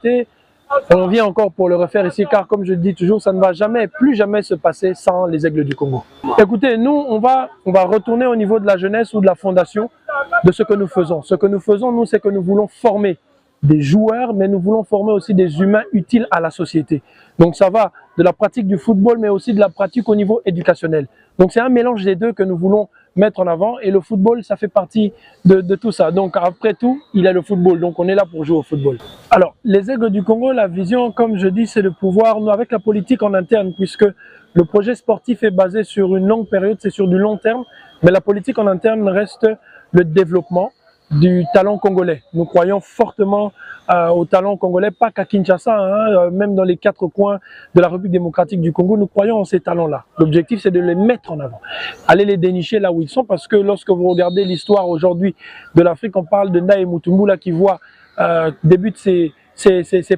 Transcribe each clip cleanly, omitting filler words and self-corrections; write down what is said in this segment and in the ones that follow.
côté, on vient encore pour le refaire ici, car comme je le dis toujours, ça ne va jamais, plus jamais se passer sans les Aigles du Congo. Écoutez, nous, on va retourner au niveau de la jeunesse ou de la fondation de ce que nous faisons. Ce que nous faisons, nous, c'est que nous voulons former des joueurs, mais nous voulons former aussi des humains utiles à la société. Donc ça va de la pratique du football, mais aussi de la pratique au niveau éducationnel. Donc c'est un mélange des deux que nous voulons mettre en avant, et le football, ça fait partie de tout ça. Donc après tout, il y a le football, donc on est là pour jouer au football. Alors, les Aigles du Congo, la vision, comme je dis, c'est de pouvoir, nous, avec la politique en interne, puisque le projet sportif est basé sur une longue période, c'est sur du long terme, mais la politique en interne reste le développement du talent congolais. Nous croyons fortement au talent congolais, pas qu'à Kinshasa, hein, même dans les 4 coins de la République démocratique du Congo, nous croyons en ces talents-là. L'objectif, c'est de les mettre en avant, aller les dénicher là où ils sont, parce que lorsque vous regardez l'histoire aujourd'hui de l'Afrique, on parle de Ndaye Mutumbula qui voit débute ses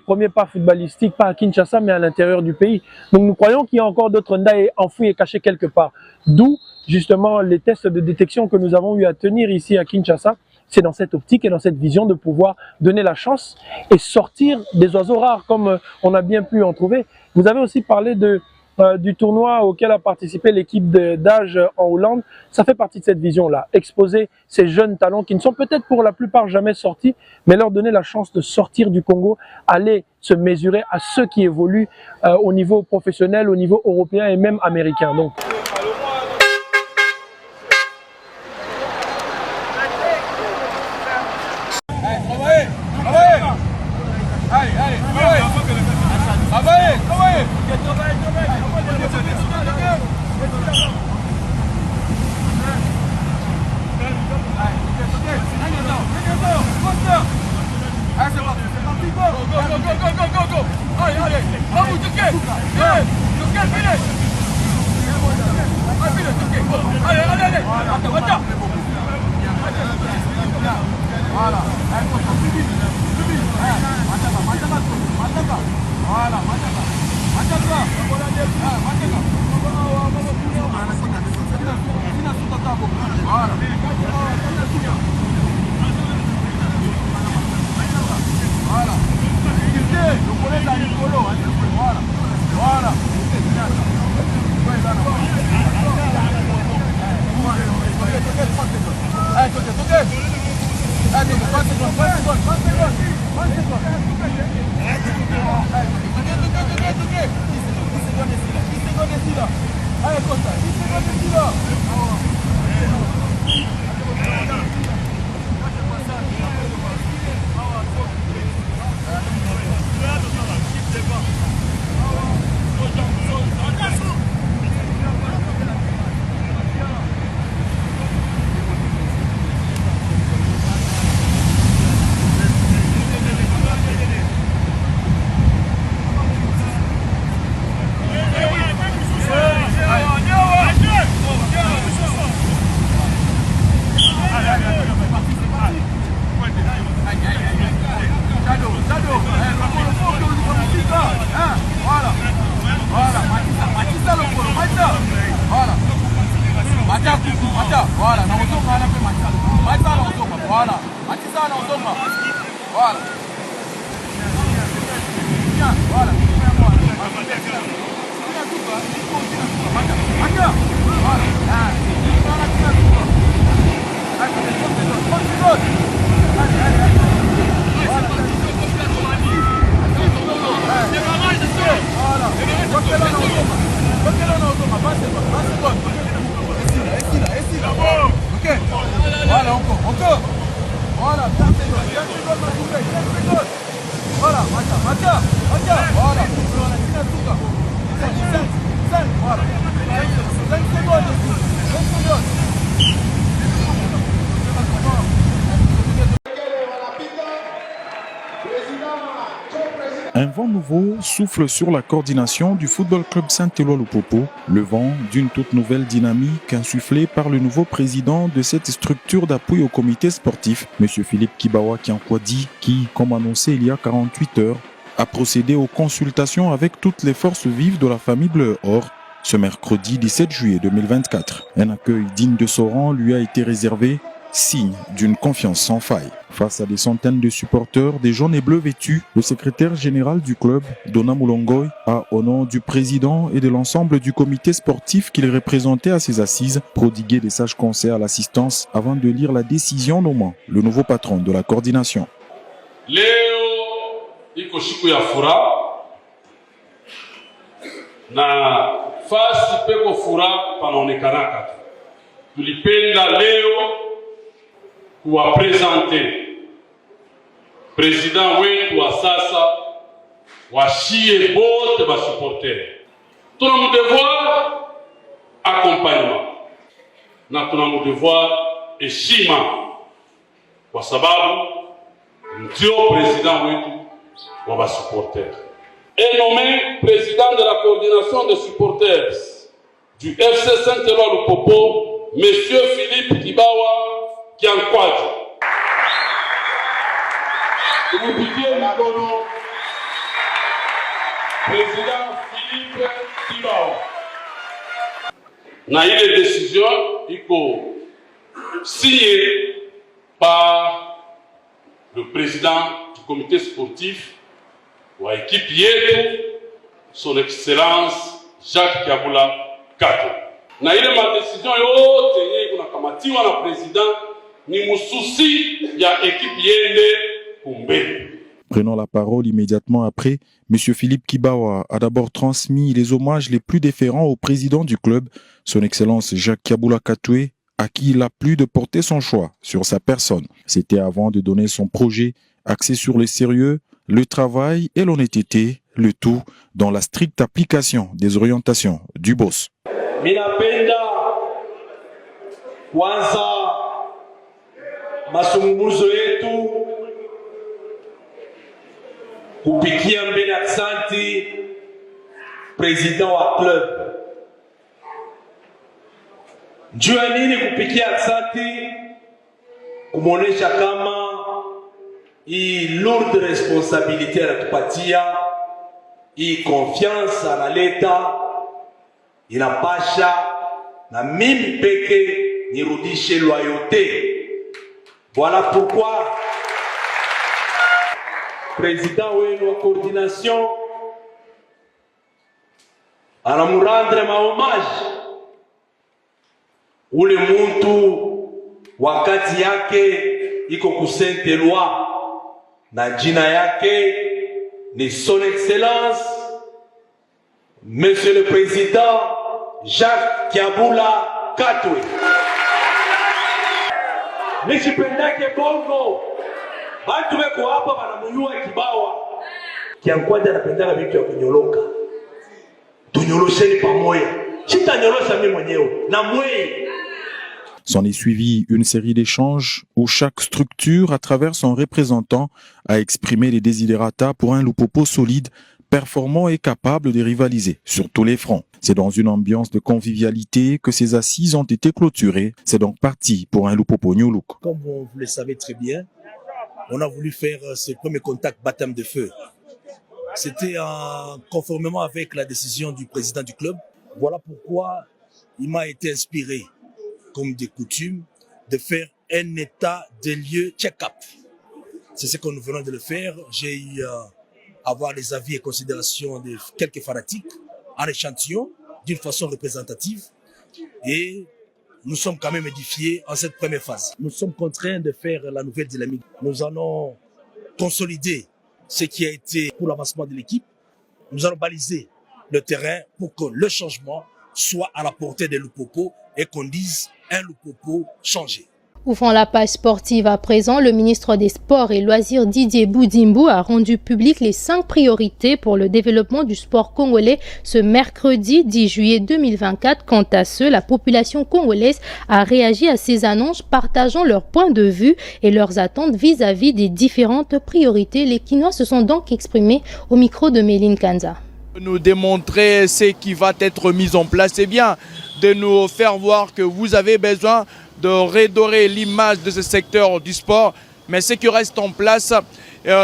premiers pas footballistiques, pas à Kinshasa, mais à l'intérieur du pays. Donc nous croyons qu'il y a encore d'autres Ndaye enfouis et cachés quelque part. D'où justement les tests de détection que nous avons eu à tenir ici à Kinshasa. C'est dans cette optique et dans cette vision de pouvoir donner la chance et sortir des oiseaux rares comme on a bien pu en trouver. Vous avez aussi parlé du tournoi auquel a participé l'équipe d'âge en Hollande. Ça fait partie de cette vision-là. Exposer ces jeunes talents qui ne sont peut-être pour la plupart jamais sortis, mais leur donner la chance de sortir du Congo, aller se mesurer à ceux qui évoluent au niveau professionnel, au niveau européen et même américain. Donc, Un vent nouveau souffle sur la coordination du Football Club Saint-Éloi-Lupopo, le vent d'une toute nouvelle dynamique insufflée par le nouveau président de cette structure d'appui au comité sportif, M. Philippe Kibawa Kiankwadi, qui, comme annoncé il y a 48 heures, a procédé aux consultations avec toutes les forces vives de la famille Bleu-Or ce mercredi 17 juillet 2024. Un accueil digne de son rang lui a été réservé signe d'une confiance sans faille. Face à des centaines de supporters, des jaunes et bleus vêtus, le secrétaire général du club, Dona Moulongoy, a, au nom du président et de l'ensemble du comité sportif qu'il représentait à ses assises, prodigué des sages conseils à l'assistance avant de lire la décision nommant le nouveau patron de la coordination. Leo iko siku ya furaha na fasi peko furaha panaonekanaka. Tulipenda leo kuwapresente president wetu wa sasa washie bote ba supporter. Tuna mu devoir accompagnement na tuna mu devoir heshima kwa sababu ndio président wetu wa ba supporter. Est nommé président de la coordination des supporters du FC Saint-Éloi Lupopo, Monsieur Philippe Kibawa Kiankwaji. Tumupigie mikono président Philippe Kibawa. Na ile décision iko signée par le président du comité sportif wa équipe yetu, son excellence Jacques Kiabula Kato. Na ile madécision yote yenye kunakamatiwa na président ni mususi ya équipe yende kumbele. Prenant la parole immédiatement après, M. Philippe Kibawa a d'abord transmis les hommages les plus déférents au président du club, son excellence Jacques Kiabula Katoué, à qui il a plu de porter son choix sur sa personne. C'était avant de donner son projet axé sur le sérieux, le travail et l'honnêteté, le tout dans la stricte application des orientations du boss. Minapenda kwanza mazungumzo yetu kupikia mbele aksanti president wa club. Njua nini kupikia aksanti? Kumonesha kama hii lourde responsabilité anatupatia, hii confiance analeta, inapasha na mimi peke nirudishe loyauté. Voilà pourquoi président wenu wa coordination anamurandre mahommage ule muntu wakati yake iko ku Saint-Éloi na jina yake ni son excellence Monsieur le Président Jacques Kiabula Katoué. Nisipendake bongo bantu weko hapa wanamuyua Kibawa Kiankwaji anapendaka vitu ya kunyoloka. Tunyolosheni pamoja, sitanyolosha mimi mwenyewe na mwei. S'en est suivi une série d'échanges où chaque structure, à travers son représentant, a exprimé les desiderata pour un Lupopo solide, performant et capable de rivaliser sur tous les fronts. C'est dans une ambiance de convivialité que ces assises ont été clôturées. C'est donc parti pour un Lupopo New Look. Comme vous le savez très bien, on a voulu faire ce premier contact baptême de feu. C'était conformément avec la décision du président du club. Voilà pourquoi il m'a été inspiré, comme de coutume, de faire un état des lieux check-up. C'est ce que nous venons de le faire. J'ai eu à avoir les avis et considérations de quelques fanatiques en échantillon, d'une façon représentative. Et nous sommes quand même édifiés en cette première phase. Nous sommes contraints de faire la nouvelle dynamique. Nous allons consolider ce qui a été pour l'avancement de l'équipe. Nous allons baliser le terrain pour que le changement soit à la portée des Lupopo et qu'on dise un Lupopo changé. Ouvrant la page sportive à présent, le ministre des Sports et Loisirs Didier Boudimbo a rendu public les 5 priorités pour le développement du sport congolais ce mercredi 10 juillet 2024. Quant à ceux, la population congolaise a réagi à ces annonces, partageant leurs points de vue et leurs attentes vis-à-vis des différentes priorités. Les Kinois se sont donc exprimés au micro de Méline Kanza. Nous démontrer ce qui va être mis en place, c'est bien de nous faire voir que vous avez besoin de redorer l'image de ce secteur du sport, mais ce qui reste en place,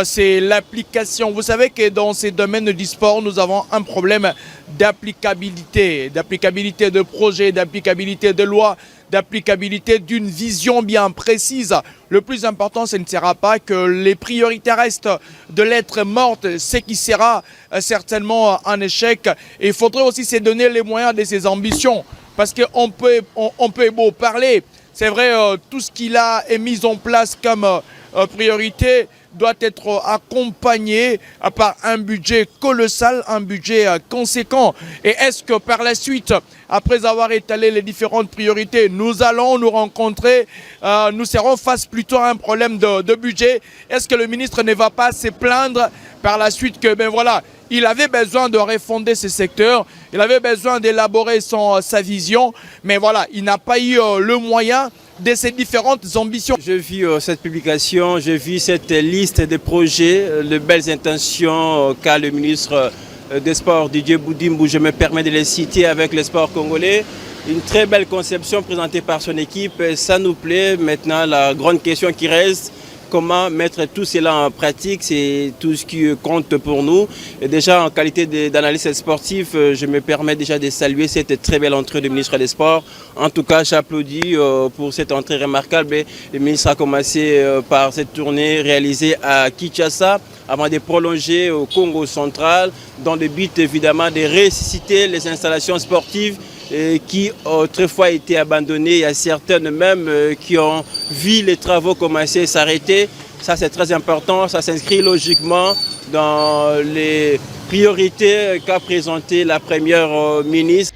c'est l'application. Vous savez que dans ces domaines du sport, nous avons un problème d'applicabilité de projets, d'applicabilité de lois. d'applicabilité d'une vision bien précise. Le plus important, ce ne sera pas que les priorités restent de lettres mortes, ce qui sera certainement un échec. Et il faudrait aussi se donner les moyens de ses ambitions. Parce qu'on peut beau parler, c'est vrai, tout ce qu'il a est mis en place comme priorité doit être accompagné par un budget colossal, un budget conséquent. Et est-ce que par la suite, après avoir étalé les différentes priorités, nous allons nous rencontrer, nous serons face plutôt à un problème de budget? Est-ce que le ministre ne va pas se plaindre par la suite que, ben voilà, il avait besoin de refonder ce secteur, il avait besoin d'élaborer sa vision, mais voilà, il n'a pas eu le moyen de ces différentes ambitions. J'ai vu cette publication, j'ai vu cette liste de projets, de belles intentions qu'a le ministre des Sports, Didier Boudimbu, je me permets de les citer avec le sport congolais. Une très belle conception présentée par son équipe, ça nous plaît. Maintenant, la grande question qui reste, comment mettre tout cela en pratique, c'est tout ce qui compte pour nous. Et déjà, en qualité d'analyste sportif, je me permets déjà de saluer cette très belle entrée du ministre des Sports. En tout cas, j'applaudis pour cette entrée remarquable. Le ministre a commencé par cette tournée réalisée à Kinshasa avant de prolonger au Congo central, dans le but évidemment de ressusciter les installations sportives qui autrefois étaient abandonnées. Il y a certaines même qui ont vu les travaux commencer et s'arrêter. Ça, c'est très important. Ça s'inscrit logiquement dans les priorités qu'a présentées la première ministre.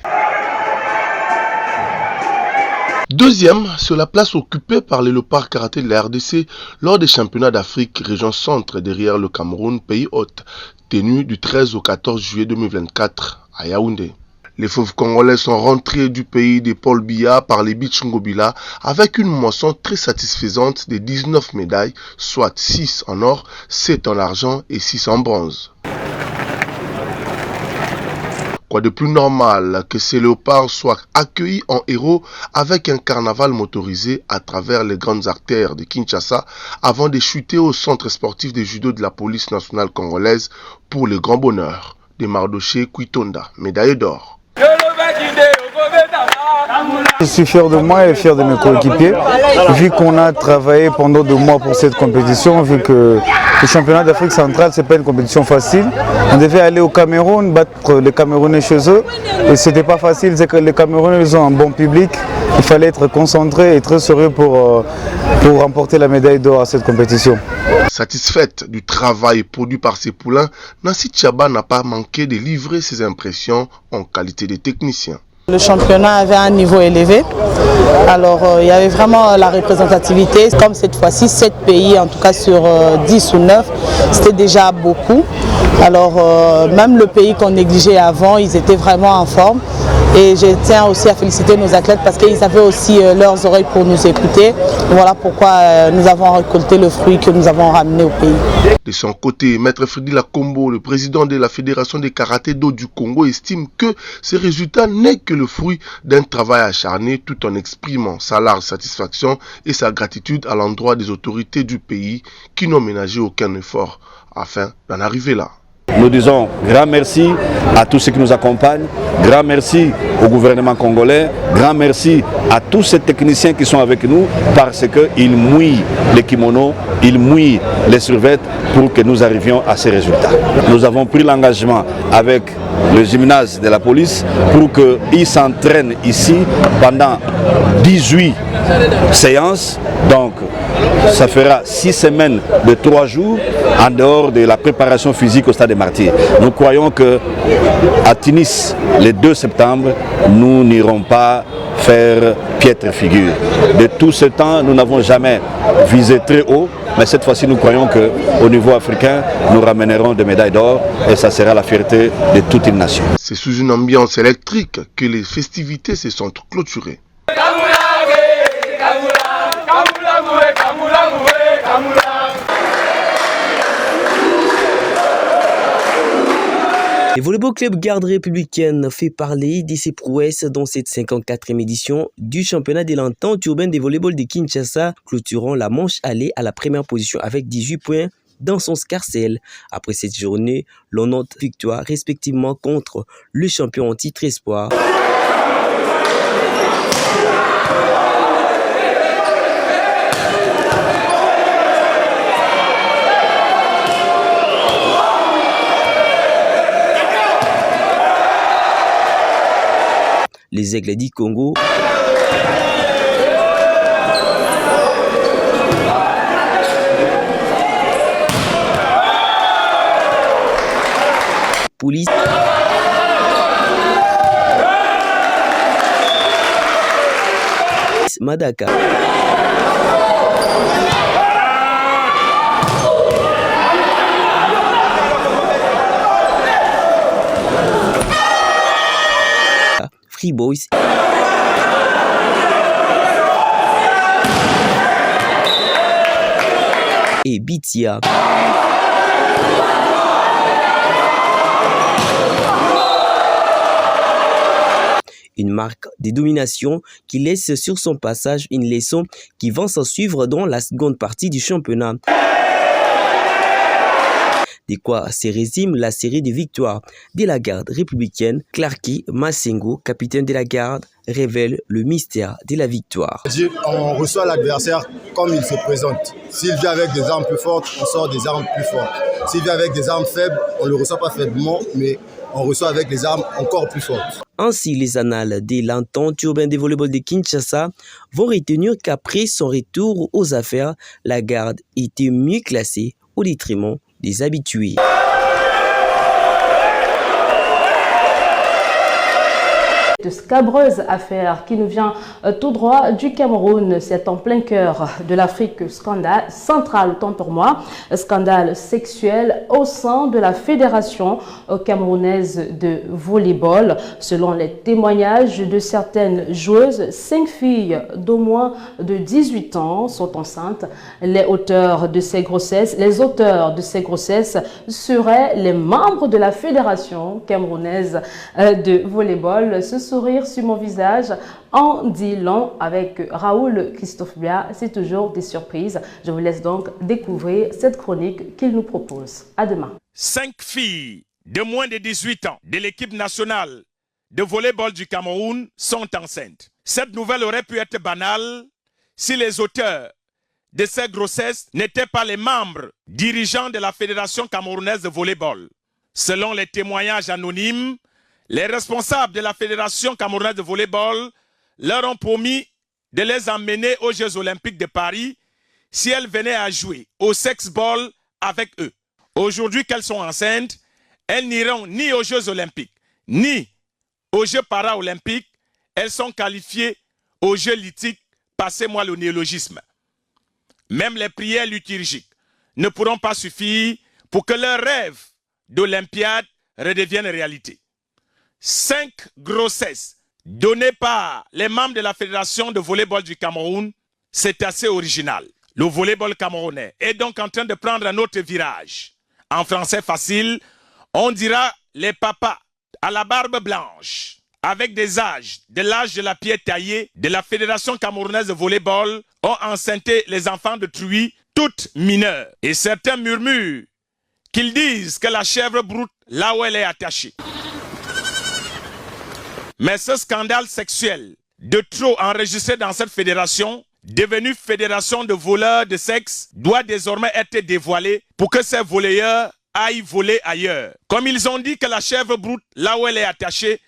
Deuxième, sur la place occupée par les léopards karaté de la RDC lors des championnats d'Afrique région centre derrière le Cameroun, pays hôte, tenus du 13 au 14 juillet 2024 à Yaoundé. Les fauves congolais sont rentrés du pays des Paul Biya par les Beach Ngobila avec une moisson très satisfaisante de 19 médailles, soit 6 en or, 7 en argent et 6 en bronze. Quoi de plus normal que ces léopards soient accueillis en héros avec un carnaval motorisé à travers les grandes artères de Kinshasa avant de chuter au centre sportif de judo de la police nationale congolaise pour le grand bonheur de Mardoché Kwitonda, médaille d'or. Je suis fier de moi et fier de mes coéquipiers. Vu qu'on a travaillé pendant 2 mois pour cette compétition, vu que le championnat d'Afrique centrale, ce n'est pas une compétition facile. On devait aller au Cameroun, battre les Camerounais chez eux. Et ce n'était pas facile, c'est que les Camerounais ils ont un bon public. Il fallait être concentré et très sérieux pour remporter la médaille d'or à cette compétition. Satisfaite du travail produit par ses poulains, Nancy Tchaba n'a pas manqué de livrer ses impressions en qualité de technicien. Le championnat avait un niveau élevé, alors il y avait vraiment la représentativité, comme cette fois-ci 7 pays en tout cas sur 10 ou 9, c'était déjà beaucoup. Alors même le pays qu'on négligeait avant, ils étaient vraiment en forme. Et je tiens aussi à féliciter nos athlètes parce qu'ils avaient aussi leurs oreilles pour nous écouter. Voilà pourquoi nous avons récolté le fruit que nous avons ramené au pays. De son côté, Maître Freddy Lakombo, le président de la Fédération des karaté do du Congo, estime que ce résultat n'est que le fruit d'un travail acharné tout en exprimant sa large satisfaction et sa gratitude à l'endroit des autorités du pays qui n'ont ménagé aucun effort afin d'en arriver là. Nous disons grand merci à tous ceux qui nous accompagnent, grand merci au gouvernement congolais, grand merci à tous ces techniciens qui sont avec nous parce qu'ils mouillent les kimonos, ils mouillent les survêtements pour que nous arrivions à ces résultats. Nous avons pris l'engagement avec le gymnase de la police pour qu'ils s'entraînent ici pendant 18 séances. Donc ça fera 6 semaines de 3 jours en dehors de la préparation physique au stade des Martyrs. Nous croyons qu'à Tunis, le 2 septembre, nous n'irons pas faire piètre figure. De tout ce temps, nous n'avons jamais visé très haut, mais cette fois-ci, nous croyons qu'au niveau africain, nous ramènerons des médailles d'or et ça sera la fierté de toute une nation. C'est sous une ambiance électrique que les festivités se sont clôturées. Le Volleyball Club Garde Républicaine fait parler de ses prouesses dans cette 54e édition du championnat de l'entente urbaine des volleyball de Kinshasa, clôturant la manche allée à la première position avec 18 points dans son scarcelle. Après cette journée, l'on note victoire respectivement contre le champion en titre espoir. les Aigles du Congo. Police. Madaka. Free Boys. Et Bitia. Une marque de domination qui laisse sur son passage une leçon qui va s'en suivre dans la seconde partie du championnat. De quoi se résume la série de victoires de la garde républicaine. Clarky Massengo, capitaine de la garde, révèle le mystère de la victoire. On reçoit l'adversaire comme il se présente. S'il vient avec des armes plus fortes, on sort des armes plus fortes. S'il vient avec des armes faibles, on ne le reçoit pas faiblement, mais on reçoit avec des armes encore plus fortes. Ainsi, les annales de l'entente urbaine de volleyball de Kinshasa vont retenir qu'après son retour aux affaires, la garde était mieux classée au détriment des habitués. De scabreuse affaire qui nous vient tout droit du Cameroun. C'est en plein cœur de l'Afrique centrale, autant pour moi. Scandale sexuel au sein de la Fédération camerounaise de volleyball. Selon les témoignages de certaines joueuses, 5 filles d'au moins de 18 ans sont enceintes. Les auteurs de ces grossesses seraient les membres de la Fédération camerounaise de volleyball. Ce sourire sur mon visage en dit long avec Raoul Christophe Bia. C'est toujours des surprises. Je vous laisse donc découvrir cette chronique qu'il nous propose. À demain. 5 filles de moins de 18 ans de l'équipe nationale de volleyball du Cameroun sont enceintes. Cette nouvelle aurait pu être banale si les auteurs de ces grossesses n'étaient pas les membres dirigeants de la Fédération camerounaise de volleyball. Selon les témoignages anonymes, les responsables de la Fédération camerounaise de volleyball leur ont promis de les emmener aux Jeux Olympiques de Paris si elles venaient à jouer au sex-ball avec eux. Aujourd'hui qu'elles sont enceintes, elles n'iront ni aux Jeux Olympiques, ni aux Jeux Paralympiques. Elles sont qualifiées aux Jeux lithiques, passez-moi le néologisme. Même les prières liturgiques ne pourront pas suffire pour que leur rêve d'Olympiade redevienne réalité. 5 grossesses données par les membres de la Fédération de volleyball du Cameroun, c'est assez original. Le volleyball camerounais est donc en train de prendre un autre virage. En français facile, on dira les papas à la barbe blanche, avec des âges, de l'âge de la pierre taillée de la Fédération camerounaise de volleyball, ont enceinté les enfants de truie, toutes mineures. Et certains murmurent qu'ils disent que la chèvre broute là où elle est attachée. Mais ce scandale sexuel de trop enregistré dans cette fédération, devenue fédération de voleurs de sexe, doit désormais être dévoilé pour que ces volleyeurs aillent voler ailleurs. Comme ils ont dit que la chèvre broute là où elle est attachée,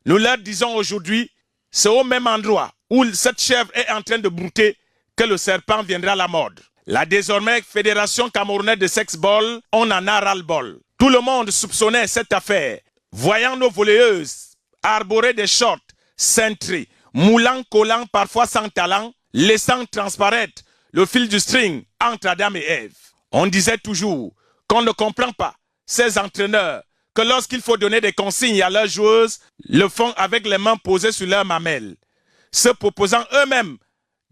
nous leur disons aujourd'hui, c'est au même endroit où cette chèvre est en train de brouter que le serpent viendra à la mode. La désormais Fédération camerounaise de sex-ball, on en a ras-le-bol. Tout le monde soupçonnait cette affaire, voyant nos volleyeuses arborer des shorts cintrés, moulant, collant, parfois sans talent, laissant transparaître le fil du string entre Adam et Ève. On disait toujours qu'on ne comprend pas ces entraîneurs que lorsqu'il faut donner des consignes à leurs joueuses, le font avec les mains posées sur leurs mamelles, se proposant eux-mêmes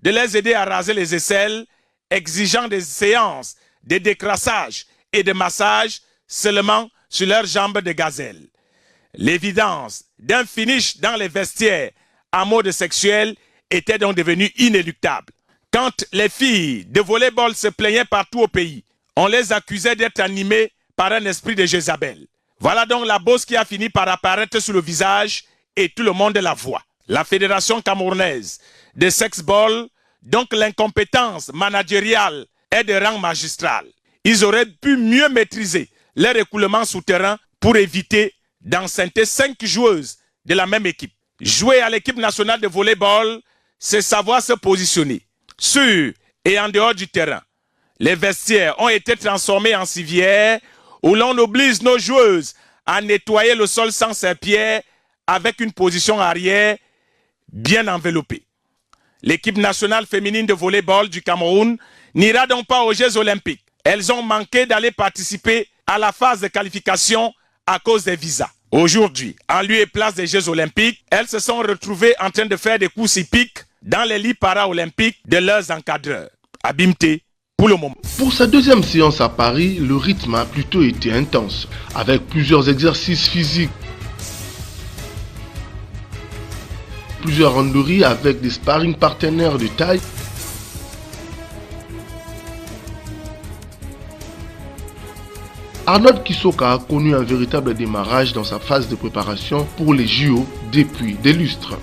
de les aider à raser les aisselles, exigeant des séances de décrassage et de massage seulement sur leurs jambes de gazelle. L'évidence d'un finish dans les vestiaires en mode sexuel était donc devenue inéluctable. Quand les filles de volleyball se plaignaient partout au pays, on les accusait d'être animées par un esprit de Jézabel. Voilà donc la bosse qui a fini par apparaître sur le visage et tout le monde la voit. La Fédération camerounaise de sex-ball, donc l'incompétence managériale est de rang magistral. Ils auraient pu mieux maîtriser leur écoulement souterrain pour éviter d'enceinte 5 joueuses de la même équipe. Jouer à l'équipe nationale de volleyball, c'est savoir se positionner sur et en dehors du terrain. Les vestiaires ont été transformés en civières où l'on oblige nos joueuses à nettoyer le sol sans serpillère avec une position arrière bien enveloppée. L'équipe nationale féminine de volleyball du Cameroun n'ira donc pas aux Jeux Olympiques. Elles ont manqué d'aller participer à la phase de qualification à cause des visas. Aujourd'hui, en lieu et place des Jeux Olympiques, elles se sont retrouvées en train de faire des courses hippiques dans les lits para-olympiques de leurs encadreurs. Abimte, pour le moment. Pour sa deuxième séance à Paris, le rythme a plutôt été intense, avec plusieurs exercices physiques, plusieurs randonnées avec des sparring partenaires de taille. Arnold Kisoka a connu un véritable démarrage dans sa phase de préparation pour les JO depuis des lustres.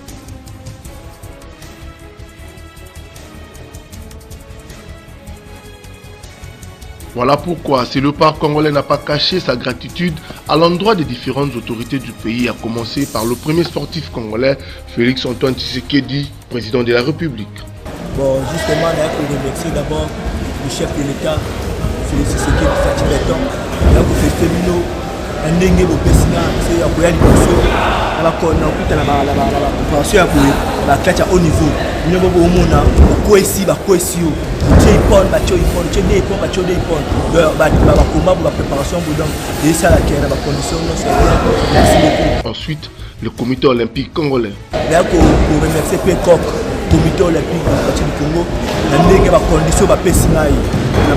Voilà pourquoi, si le parc congolais n'a pas caché sa gratitude à l'endroit des différentes autorités du pays, à commencer par le premier sportif congolais, Félix Antoine Tshisekedi, président de la République. Bon, justement, on a remercier d'abord le chef de l'État, Félix Tshisekedi Fatimbeton. Il a fait féminin, un dengue au Pessina, c'est un peu à l'émission. On a préparation à la haut niveau. Nous avons au monde, cohésio, cohésio. Tu ipon, tu ipon, tu ipon, tu ipon. La préparation et ça la condition. Ensuite, le comité olympique congolais. Là, pour remercier Pécoc, comité olympique du Congo, la condition va Pessina. La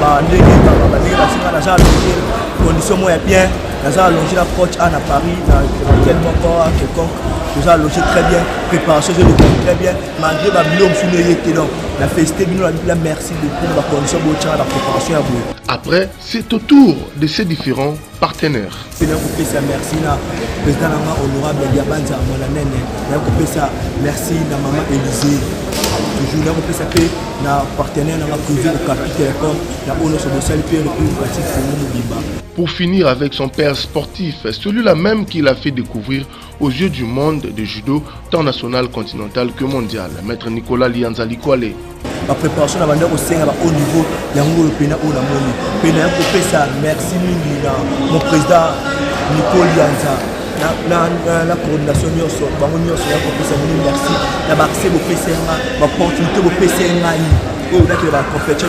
condition moins bien. Nous avons allongé la coach à Paris, dans quel moment quelconque. Nous avons allongé très bien, préparation de très bien. Malgré ma bilan, la félicité, la merci de la condition de la préparation. Après, c'est au tour de ces différents partenaires. Merci à président honorable Diabanza Molanene, merci à maman Élisée. Toujours na partenaire na privé au capital comme la ONU sur le seul pays le plus pratique pour nous. Pour finir avec son père sportif, celui-là même qu'il a fait découvrir aux yeux du monde de judo, tant national, continental que mondial, maître Nicolas Lianzali Kwale. La préparation de la au niveau, il y a un pays où la merci mon président Nicolas Lianza. La coordination merci la marché au PCNA l'opportunité au PCNA où on a que la compétition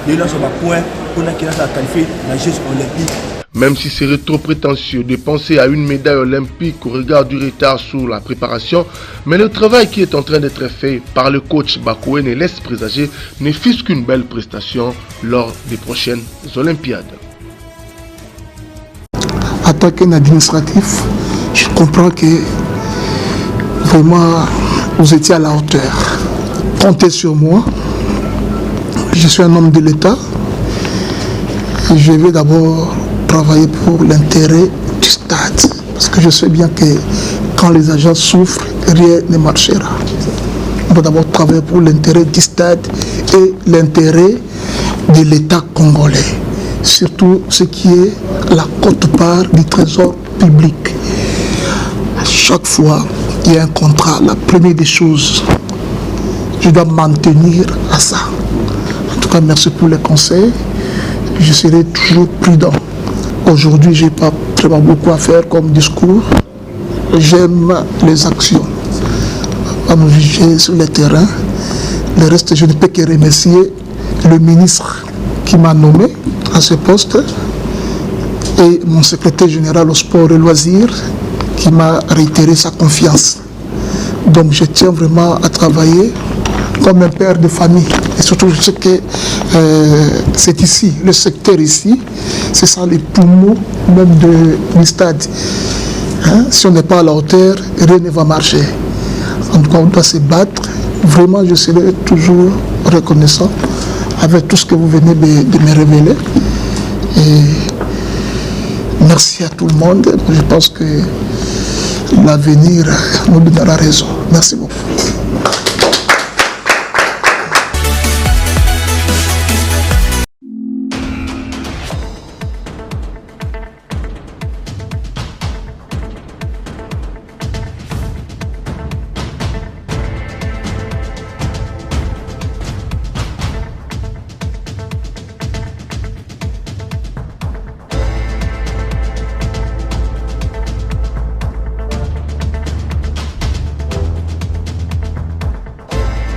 les gens sont à point pour la qualifier la Jeux olympiques. Même si c'est trop prétentieux de penser à une médaille olympique au regard du retard sur la préparation, mais le travail qui est en train d'être fait par le coach Bakoué ne laisse présager ne fût-ce qu'une belle prestation lors des prochaines Olympiades. En tant qu'administratif, je comprends que vraiment vous étiez à la hauteur. Comptez sur moi. Je suis un homme de l'État. Je vais d'abord travailler pour l'intérêt du stade. Parce que je sais bien que quand les agents souffrent, rien ne marchera. On va d'abord travailler pour l'intérêt du stade et l'intérêt de l'État congolais. Surtout ce qui est la quote-part du trésor public. À chaque fois, il y a un contrat. La première des choses, je dois m'en tenir à ça. En tout cas, merci pour les conseils. Je serai toujours prudent. Aujourd'hui, je n'ai pas vraiment beaucoup à faire comme discours. J'aime les actions. À me juger sur le terrain. Le reste, je ne peux que remercier le ministre qui m'a nommé à ce poste et mon secrétaire général au sport et loisirs qui m'a réitéré sa confiance. Donc je tiens vraiment à travailler comme un père de famille. Et surtout je sais que c'est ici, le secteur ici, c'est ça les poumons même du stade. Hein? Si on n'est pas à la hauteur, rien ne va marcher. En tout cas, on doit se battre. Vraiment, je serai toujours reconnaissant avec tout ce que vous venez de me révéler. Et merci à tout le monde. Je pense que l'avenir nous donnera raison. Merci beaucoup.